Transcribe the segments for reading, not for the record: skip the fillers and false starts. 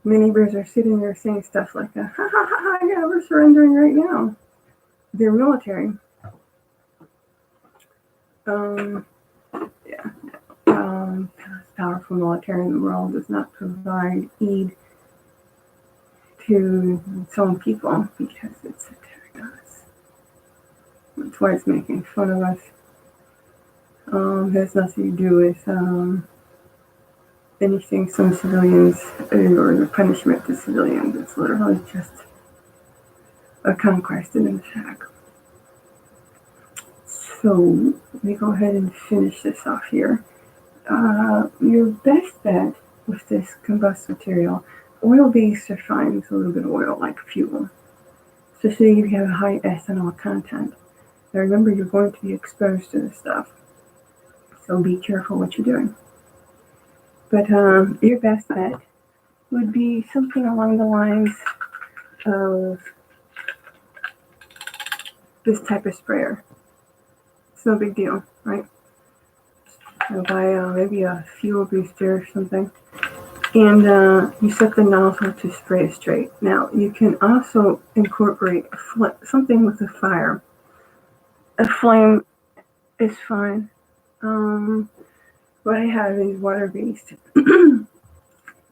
My neighbors are sitting there saying stuff like, ha ha ha ha, yeah, we're surrendering right now. They're military. Yeah. Powerful military in the world does not provide aid to its own people because it's attacking us. That's why it's making fun of us. It has nothing to do with anything some civilians or the punishment to civilians. It's literally just a conquest and an attack. So let me go ahead and finish this off here. Your best bet with this combustible material, oil-based are fine with a little bit of oil like fuel, especially if you have a high ethanol content. Now remember, you're going to be exposed to this stuff, so be careful what you're doing. But your best bet would be something along the lines of this type of sprayer. It's no big deal, right? So buy maybe a fuel booster or something. And you set the nozzle to spray straight. Now, you can also incorporate something with a fire. A flame is fine. What I have is water-based.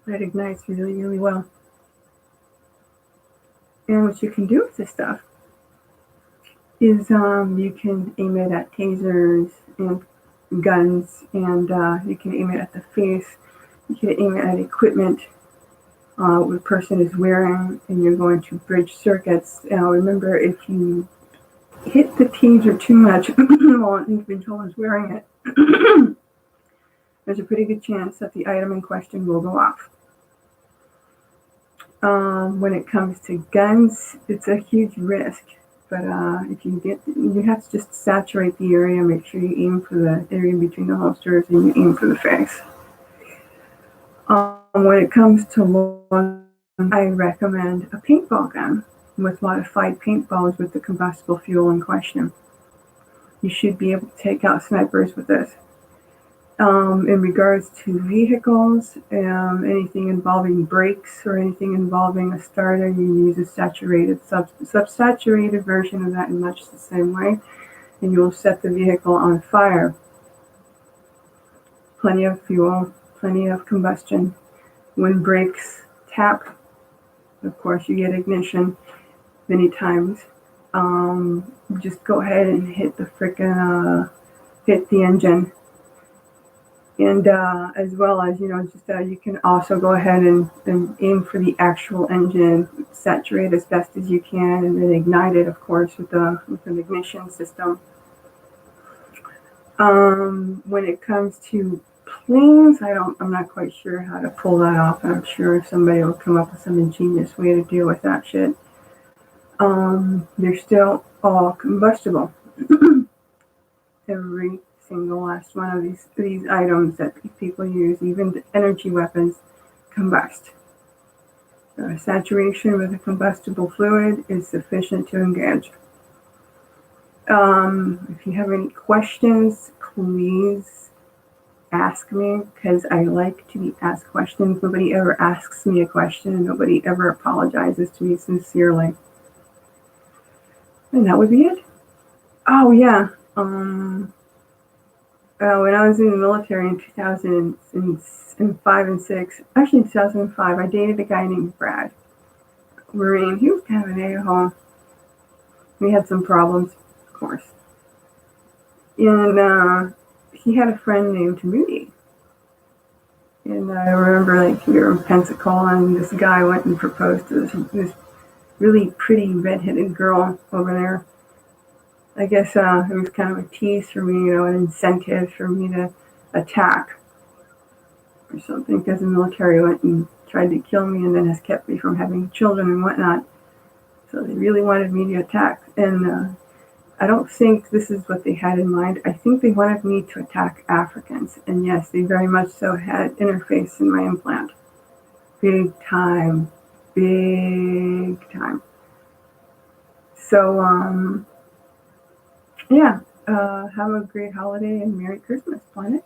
That ignites really, really well. And what you can do with this stuff is you can aim it at tasers and guns, and you can aim it at the face. You can aim it at equipment what the person is wearing, and you're going to bridge circuits. Now, remember, if you hit the taser too much while an individual is wearing it, there's a pretty good chance that the item in question will go off. When it comes to guns, it's a huge risk. But if you have to just saturate the area, make sure you aim for the area between the holsters and you aim for the face. When it comes to long, I recommend a paintball gun with modified paintballs with the combustible fuel in question. You should be able to take out snipers with this. In regards to vehicles, anything involving brakes or anything involving a starter, you use a saturated, subsaturated version of that in much the same way, and you'll set the vehicle on fire. Plenty of fuel, plenty of combustion. When brakes tap, of course, you get ignition many times. Just go ahead and hit the hit the engine. And as well as, you can also go ahead and aim for the actual engine, saturate as best as you can, and then ignite it, of course, with an ignition system. When it comes to planes, I'm not quite sure how to pull that off. I'm sure somebody will come up with some ingenious way to deal with that shit. They're still all combustible. Every single last one of these items that people use, even the energy weapons, combust. Saturation with a combustible fluid is sufficient to engage. If you have any questions, please ask me, because I like to be asked questions. Nobody ever asks me a question, and nobody ever apologizes to me sincerely. And that would be it. Oh, yeah. When I was in the military in 2005 and 6, actually in 2005, I dated a guy named Brad. Marine. He was kind of an a-hole. We had some problems, of course. And he had a friend named Moody. And I remember, we were in Pensacola, and this guy went and proposed to this really pretty red-headed girl over there. I guess it was kind of a tease for me, an incentive for me to attack or something, because the military went and tried to kill me and then has kept me from having children and whatnot. So they really wanted me to attack. And I don't think this is what they had in mind. I think they wanted me to attack Africans. And yes, they very much so had interface in my implant. Big time. Big time. So, yeah, have a great holiday and Merry Christmas, planet.